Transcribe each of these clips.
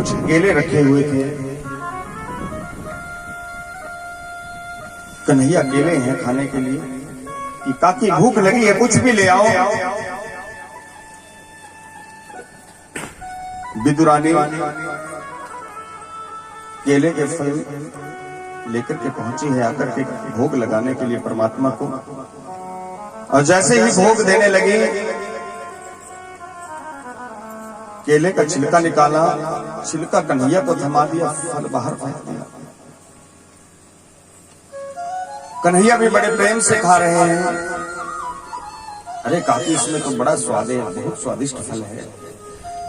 कुछ केले रखे हुए थे। कन्हैया केले हैं खाने के लिए कि काकी भूख लगी है, कुछ भी ले आओ। विदुरानी केले के फल लेकर के पहुंची है, आकर के भोग लगाने के लिए परमात्मा को। और जैसे ही भोग देने लगी, केले का छिलका निकाला, छिलका कन्हैया को थमा दिया, फल बाहर फेंक दिया। कन्हैया भी बड़े प्रेम से खा रहे हैं। अरे काकी, इसमें तो बड़ा स्वाद है, बहुत स्वादिष्ट फल है।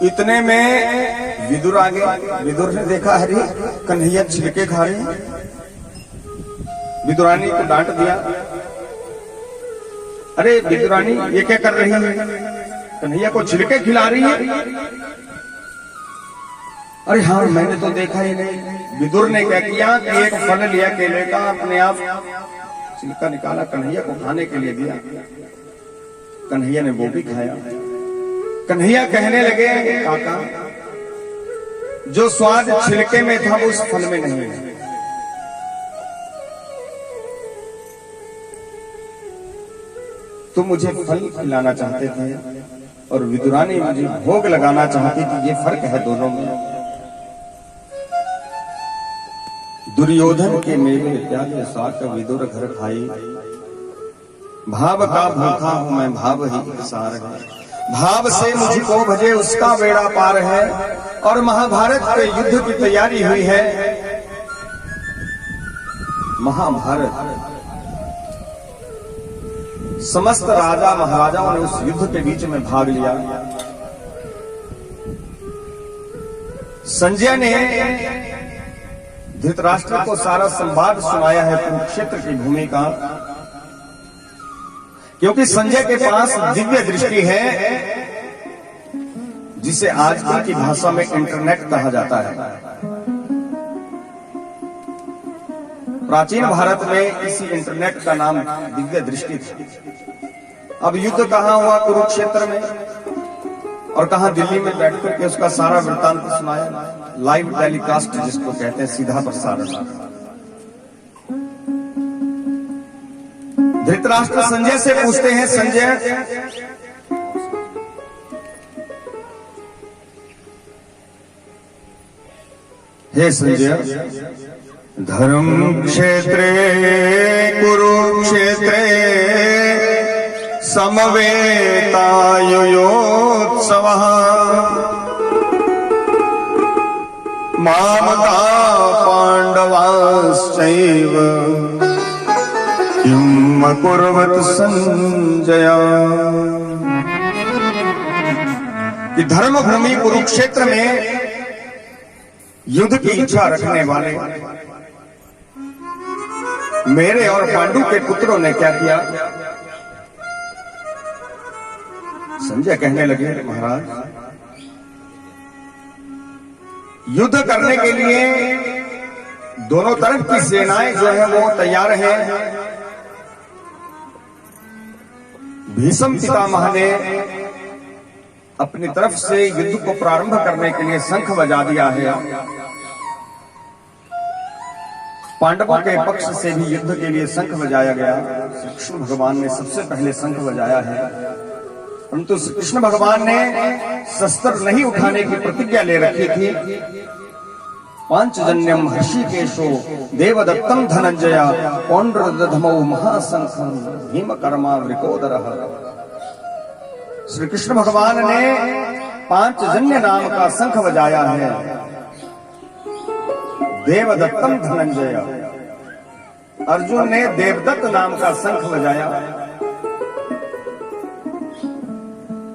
इतने में विदुर आ गए। विदुर ने देखा, अरे कन्हैया छिलके खा रहे हैं। विदुरानी को डांट दिया, अरे विदुरानी ये क्या कर रही है, कन्हैया को छिलके खिला रही है। अरे हाँ, मैंने तो देखा ही नहीं। विदुर ने क्या किया कि एक फल लिया केले का, अपने आप छिलका निकाला, कन्हैया को खाने के लिए दिया। कन्हैया ने वो भी खाया। कन्हैया कहने लगे, काका जो स्वाद छिलके में था वो उस फल में नहीं है। तुम मुझे फल खिलाना चाहते थे और विदुरानी मुझे भोग लगाना चाहती थी, ये फर्क है दोनों में। दुर्योधन के मेरे त्याग साक विदुर घर खाई, भाव का भूखा हूं मैं भाव ही सार है। भाव से मुझको भजे उसका बेड़ा पार है। और महाभारत के युद्ध की तैयारी हुई है। महाभारत, समस्त राजा महाराजाओं ने उस युद्ध के बीच में भाग लिया। संजय ने धृतराष्ट्र को सारा संवाद सुनाया है कुरुक्षेत्र की भूमि का, क्योंकि संजय के पास दिव्य दृष्टि है, जिसे आजकल की भाषा में इंटरनेट कहा जाता है। प्राचीन भारत में इसी इंटरनेट का नाम दिव्य दृष्टि था। अब युद्ध कहां हुआ, कुरुक्षेत्र में, और कहां दिल्ली में बैठकर के उसका सारा वृत्तांत सुनाया। लाइव टेलीकास्ट जिसको कहते हैं, सीधा प्रसारण। धृतराष्ट्र संजय से पूछते हैं, संजय हे संजय, धर्म क्षेत्रे कुरुक्षेत्रे समवेतायुयोत्सवः मामका पांडवाश्चैव किम अकुर्वत संजय। कि धर्मभूमि कुरुक्षेत्र में युद्ध की इच्छा रखने वाले मेरे और पांडु के पुत्रों ने क्या किया। संजय कहने लगे, महाराज युद्ध करने के लिए दोनों तरफ की सेनाएं जो है वो तैयार हैं। भीष्म पितामह ने अपनी तरफ से युद्ध को प्रारंभ करने के लिए शंख बजा दिया है। पांडवों के पक्ष से भी युद्ध के लिए शंख बजाया गया। श्री कृष्ण भगवान ने सबसे पहले शंख बजाया है, परंतु श्री कृष्ण भगवान ने शस्त्र नहीं उठाने की प्रतिज्ञा ले रखी थी। पांचजन्यम हृषिकेशो देवदत्तम धनंजय पौंड्रदधमौ महाशंखं भीमकर्मा वृकोदरः। श्री कृष्ण भगवान ने पांचजन्य नाम का शंख बजाया है। देवदत्तम धनंजय, अर्जुन ने देवदत्त नाम का शंख बजाया।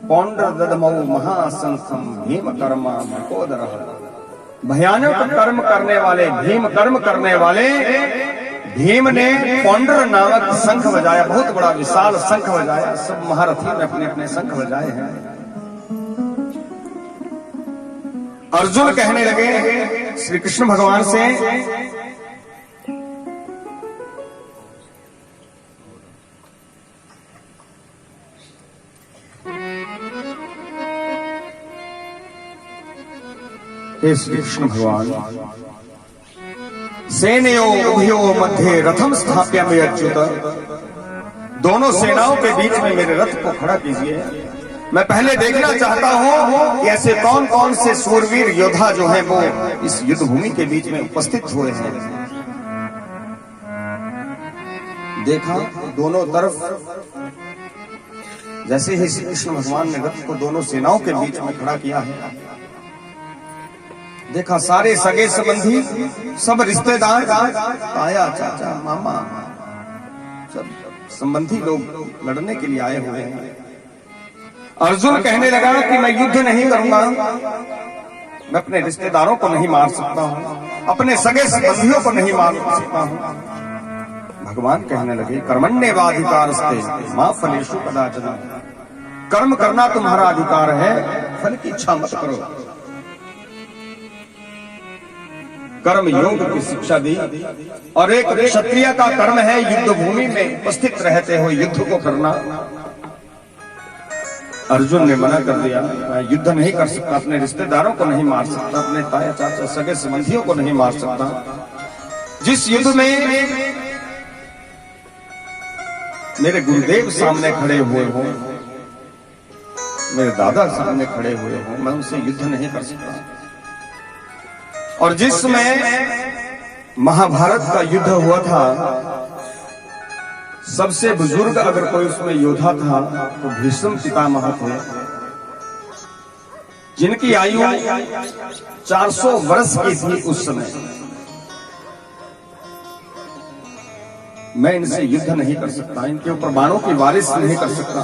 पौंड्रदधमौ महाशंखं भीमकर्मा वृकोदरः, भयानक कर्म करने वाले, भीम कर्म करने वाले भीम ने पौंड्र नामक शंख बजाया। बहुत बड़ा विशाल शंख बजाया। सब महारथी ने अपने अपने शंख बजाए हैं। अर्जुन कहने लगे श्री कृष्ण भगवान से, हे श्री कृष्ण भगवान, सेनयो उभयो मध्य रथम स्थाप्य में अच्युत, दोनों सेनाओं के बीच में मेरे रथ को खड़ा कीजिए। मैं पहले देखना चाहता हूं कि ऐसे कौन कौन से सूरवीर योद्धा जो हैं वो इस युद्ध भूमि के बीच में उपस्थित हुए हैं। देखा दोनों तरफ, जैसे ही श्री कृष्ण भगवान ने रथ को दोनों सेनाओं के बीच में खड़ा किया है, देखा सारे सगे संबंधी, सब रिश्तेदार, ताया चाचा मामा, सब संबंधी लोग लड़ने के लिए आए हुए हैं। अर्जुन कहने लगा कि मैं युद्ध नहीं करूंगा, मैं अपने रिश्तेदारों को नहीं मार सकता हूं, अपने सगे संबंधियों को नहीं मार सकता हूं। भगवान कहने लगे कर्मण्येवाधिकारस्ते मा फलेषु कदाचन, कर्म करना तुम्हारा अधिकार है, फल की इच्छा मत करो। कर्म योग की शिक्षा दी, और एक क्षत्रिय का कर्म है युद्ध भूमि में उपस्थित रहते हुए युद्ध को करना। अर्जुन ने मना कर दिया, मैं युद्ध नहीं कर सकता, अपने रिश्तेदारों को नहीं मार सकता, अपने ताया चाचा सगे संबंधियों को नहीं मार सकता। जिस युद्ध में मेरे गुरुदेव सामने खड़े हुए हो, मेरे दादा सामने खड़े हुए हो, मैं उनसे युद्ध नहीं कर सकता। और जिसमें महाभारत का युद्ध हुआ था, सबसे बुजुर्ग अगर कोई उसमें योद्धा था तो भीष्म पितामह थे, जिनकी आयु 400 वर्ष की थी उस समय। मैं इनसे युद्ध नहीं कर सकता, इनके ऊपर बाणों की बारिश नहीं कर सकता।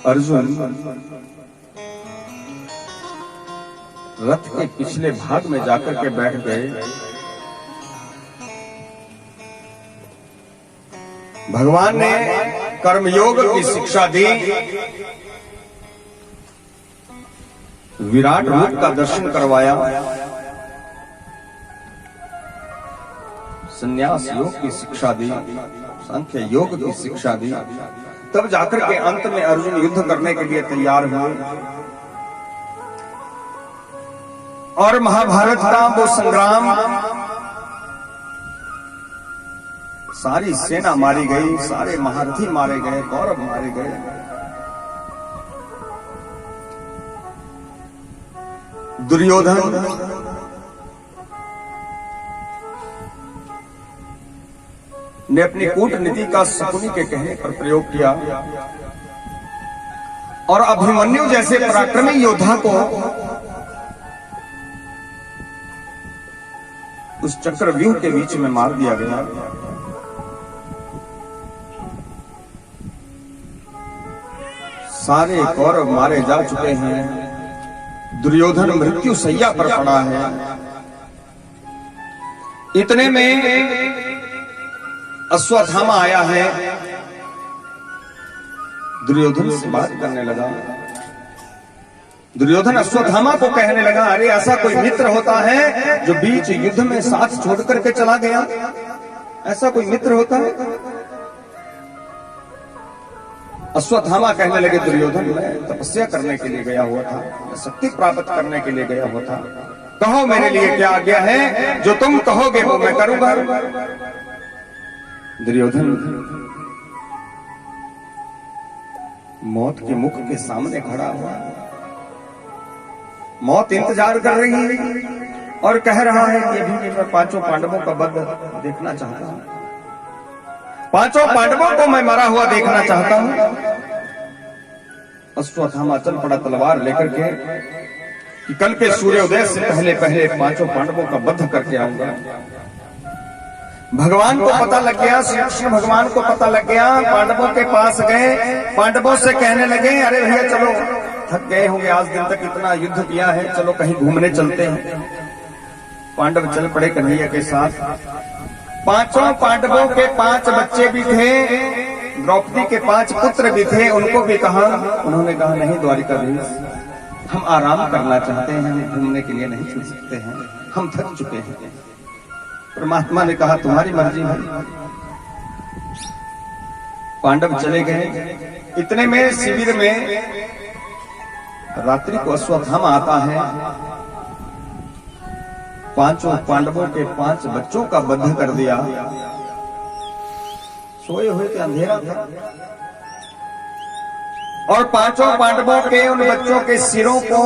अर्जुन रथ के पिछले भाग में जाकर के बैठ गए। भगवान ने कर्मयोग की शिक्षा दी, विराट रूप का दर्शन करवाया, संन्यास योग की शिक्षा दी, सांख्य योग की शिक्षा दी। तब जाकर के अंत में अर्जुन युद्ध करने के लिए तैयार हुए। और महाभारत का वो संग्राम, सारी सेना मारी गई, सारे महारथी मारे गए, कौरव मारे गए। दुर्योधन ने अपनी कूटनीति का शकुनी के कहने पर प्रयोग किया और अभिमन्यु जैसे पराक्रमी योद्धा को उस चक्रव्यूह के बीच में मार दिया गया। सारे कौरव मारे जा चुके हैं, दुर्योधन मृत्यु शैया पर पड़ा है। इतने में अश्वत्थामा आया है, दुर्योधन से बात करने लगा। दुर्योधन अश्वत्थामा को कहने लगा, अरे ऐसा कोई मित्र होता है जो बीच युद्ध में साथ छोड़ करके चला गया? ऐसा कोई मित्र होता है? अश्वत्थामा कहने लगे, दुर्योधन मैं तपस्या करने के लिए गया हुआ था, मैं शक्ति प्राप्त करने के लिए गया हुआ था, कहो मेरे लिए क्या आज्ञा है, जो तुम कहोगे वो मैं करूंगा। दुर्योधन मौत के मुख के सामने खड़ा हुआ, मौत इंतजार कर रही है और कह रहा है कि अभी मैं पांचों पांडवों का वध देखना चाहता हूं, पांचों पांडवों को मैं मरा हुआ देखना चाहता हूं। अश्वत्थामा चल पड़ा तलवार लेकर के कि कल के सूर्योदय से पहले पहले पांचों पांडवों का वध करके आऊंगा। भगवान को पता लग गया, श्री कृष्ण भगवान को पता लग गया। पांडवों के पास गए, पांडवों से कहने लगे, अरे भैया चलो, थक गए होंगे, आज दिन तक इतना युद्ध किया है, चलो कहीं घूमने चलते हैं। पांडव चल पड़े कन्हैया के साथ। पांचों पांडवों के 5 बच्चे भी थे, द्रौपदी के 5 पुत्र भी थे, उनको भी कहा, उन्होंने कहा नहीं द्वारिकाधीश, हम आराम करना चाहते हैं, हम घूमने के लिए नहीं चल सकते हैं, हम थक चुके हैं। परमात्मा ने कहा तुम्हारी मर्जी है। पांडव चले गए। इतने में शिविर में रात्रि को अश्वत्थामा आता है। पांचों पांडवों के 5 बच्चों का वध कर दिया। सोए हुए थे, अंधेरा था, और 5 पांडवों के उन बच्चों के सिरों को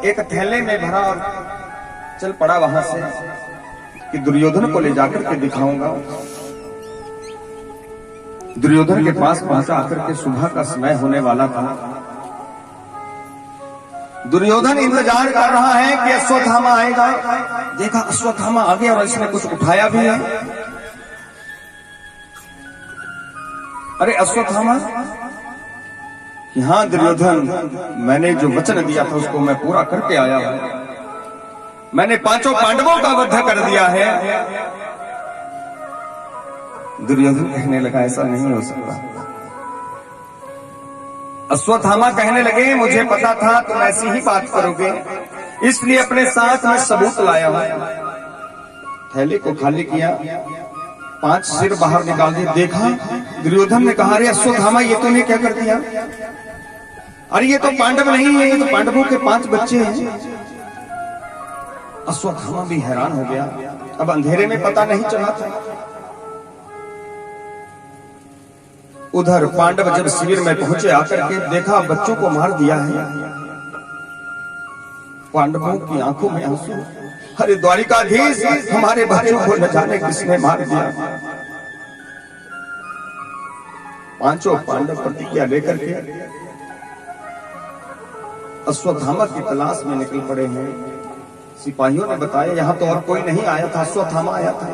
एक थैले में भरा और चल पड़ा वहां से कि दुर्योधन को ले जाकर के दिखाऊंगा। दुर्योधन के पास पहुंचा आकर के सुबह का समय होने वाला था। दुर्योधन इंतजार कर रहा है कि अश्वत्थामा आएगा। देखा अश्वत्थामा आ गया और इसने कुछ उठाया भी है। अरे अश्वत्थामा, हाँ दुर्योधन, मैंने जो वचन दिया था उसको मैं पूरा करके आया हूं। मैंने 5 पांडवों का वध कर दिया है। दुर्योधन कहने लगा ऐसा नहीं हो सकता। अश्वत्थामा कहने लगे मुझे पता था तुम ऐसी ही बात करोगे, इसलिए अपने साथ में सबूत लाया हूं। थैले को खाली किया, 5 सिर बाहर निकाल दिए। देखा, दुर्योधन ने कहा अरे अश्वत्थामा ये तूने क्या कर दिया? अरे ये तो पांडव नहीं है, ये तो पांडवों के 5 बच्चे हैं। अश्वत्थामा भी हैरान हो गया। अब अंधेरे में पता नहीं चला था। उधर पांडव जब शिविर में पहुंचे, आकर के देखा बच्चों को मार दिया है। पांडवों की आंखों में आंसू। अरे द्वारिकाधीश, हमारे बच्चों को न जाने किसने मार दिया। 5 पांडव प्रतिज्ञा लेकर के अश्वत्थामा की तलाश में निकल पड़े हैं। सिपाहियों ने बताया यहां तो और कोई नहीं आया था, अश्वत्थामा आया था।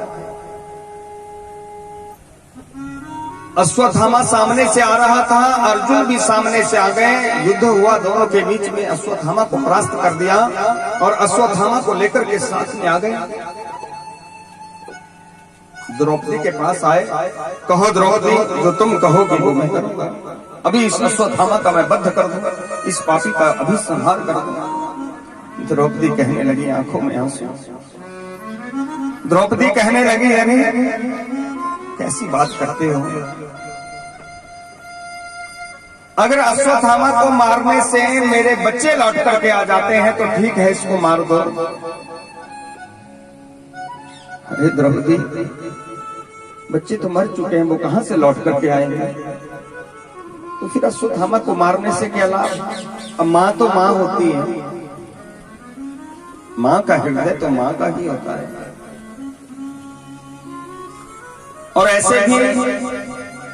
अश्वत्थामा सामने से आ रहा था, अर्जुन भी सामने से आ गए। युद्ध हुआ दोनों के बीच में। अश्वत्थामा को परास्त कर दिया और अश्वत्थामा को लेकर के साथ में आ गए। द्रौपदी के पास आए। कहो द्रौपदी, जो तुम कहोगी वो मैं करूंगा। अभी इस अश्वत्थामा का मैं वध कर दूंगा, इस पापी का अभी संहार कर दूंगा। द्रौपदी कहने लगी, आंखों में आंसू। द्रौपदी कहने लगी अरे कैसी बात करते हो? अगर अश्वत्थामा को मारने से मेरे बच्चे लौट करके आ जाते हैं तो ठीक है, इसको मार दो। अरे द्रौपदी, बच्चे तो मर चुके हैं, वो कहां से लौट करके आएंगे? तो फिर अश्वत्थामा को मारने से क्या लाभ? अब मां तो मां होती है, मां का हृदय तो मां का ही होता है। और ऐसे भी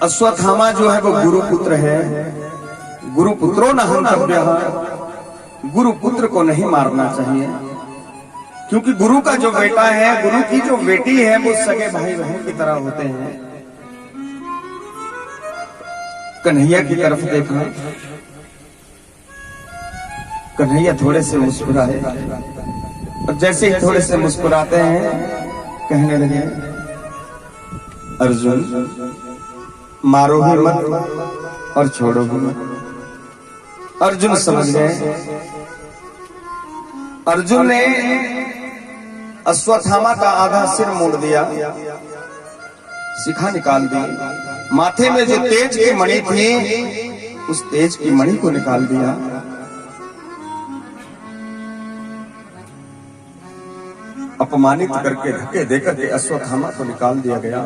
अश्वत्थामा जो है वो गुरुपुत्र है। गुरुपुत्रो न हन्तव्यः, गुरुपुत्र को नहीं मारना चाहिए, क्योंकि गुरु का जो बेटा है, गुरु की जो बेटी है, वो सगे भाई बहन की तरह होते हैं। कन्हैया की तरफ देखा, कन्हैया थोड़े से मुस्कुराए, और जैसे ही थोड़े से मुस्कुराते हैं कहने लगे अर्जुन, मारो भी मत और छोड़ो भी मत। अर्जुन समझ गए। अर्जुन ने अश्वत्थामा का आधा सिर मोड़ दिया, शिखा निकाल दी। माथे में जो तेज की मणि थी, उस तेज की मणि को निकाल दिया। अपमानित करके धक्के देकर के अश्वत्थामा को निकाल दिया गया।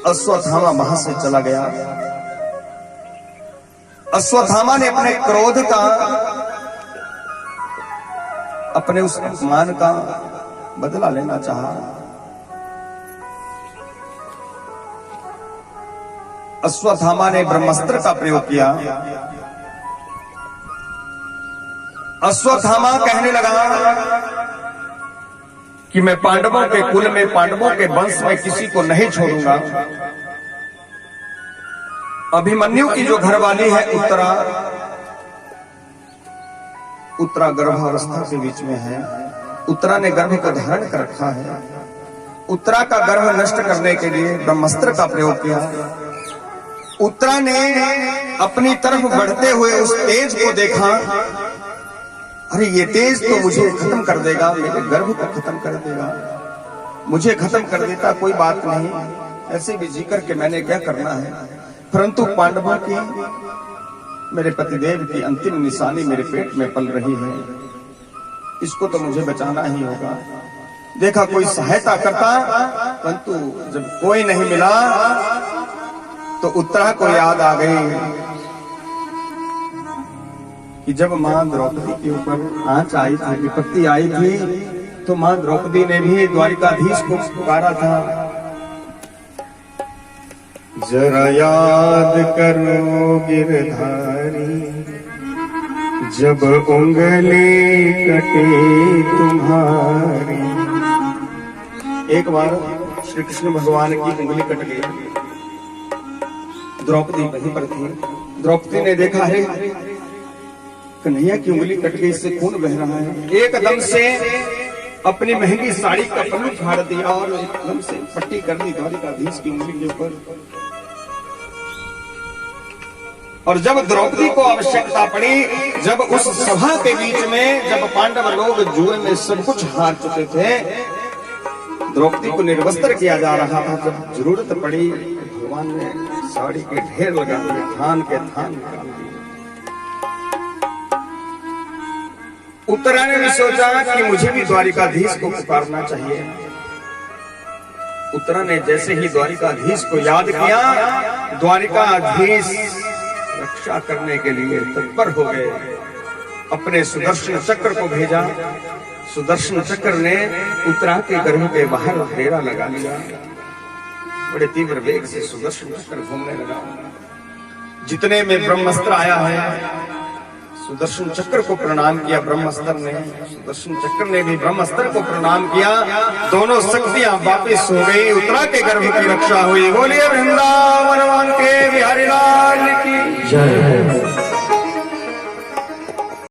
अश्वत्थामा वहां से चला गया। अश्वत्थामा ने अपने क्रोध का, अपने उस अपमान का बदला लेना चाहा। अश्वत्थामा ने ब्रह्मास्त्र का प्रयोग किया। अश्वत्थामा कहने लगा कि मैं पांडवों के कुल में, पांडवों के वंश में किसी को नहीं छोड़ूंगा। अभिमन्यु की जो घरवाली है उत्तरा गर्भावस्था के बीच में है। उत्तरा ने गर्भ को धारण कर रखा है। उत्तरा का गर्भ नष्ट करने के लिए ब्रह्मास्त्र का प्रयोग किया। उत्तरा ने अपनी तरफ बढ़ते हुए उस तेज को देखा। अरे ये तेज तो मुझे खत्म कर देगा, मेरे गर्भ को खत्म कर देगा। मुझे खत्म कर देता कोई बात नहीं, ऐसे भी जी करके मैंने क्या करना है, परंतु पांडवों की, मेरे पतिदेव की अंतिम निशानी मेरे पेट में पल रही है, इसको तो मुझे बचाना ही होगा। देखा कोई सहायता करता, परंतु जब कोई नहीं मिला तो उत्तरा को याद आ गई कि जब मां द्रौपदी के ऊपर आंच आई थी, विपत्ति आई थी, तो मां द्रौपदी ने भी द्वारिकाधीश को पुकारा था, जरा याद करो गिरधारी, जब उंगली कटे तुम्हारी। एक बार श्री कृष्ण भगवान की उंगली कट गई, द्रौपदी वहीं पर थी। द्रौपदी ने देखा है कन्हैया की उंगली कट गई, इससे खून बह रहा है। एकदम से अपनी महंगी साड़ी का पल्लू फाड़ दिया और एकदम से पट्टी कर दी द्वारिकाधीश की उंगली के ऊपर। और जब द्रौपदी को आवश्यकता पड़ी, जब उस सभा के बीच में जब पांडव लोग जुए में सब कुछ हार चुके थे, द्रौपदी को निर्वस्त्र किया जा रहा था, जब जरूरत पड़ी भगवान ने साड़ी के ढेर लगा दिए, थान के थान निकाल दिए। उत्तरा ने भी सोचा कि मुझे भी द्वारिकाधीश को पुकारना चाहिए। उत्तरा ने जैसे ही द्वारिकाधीश को याद किया, द्वारिकाधीश रक्षा करने के लिए तत्पर हो गए। अपने सुदर्शन चक्र को भेजा, सुदर्शन चक्र ने उत्तरा के गर्भ के बाहर डेरा लगा लिया। बड़े तीव्र वेग से सुदर्शन चक्र घूमने लगा। जितने में ब्रह्मास्त्र आया है, सुदर्शन चक्र को प्रणाम किया ब्रह्मास्त्र ने, सुदर्शन चक्र ने भी ब्रह्मास्त्र को प्रणाम किया। दोनों शक्तियां वापिस हो गई, उत्तरा के गर्भ की रक्षा हुई। बोलिए वृंदावन के बिहारी लाल की जय।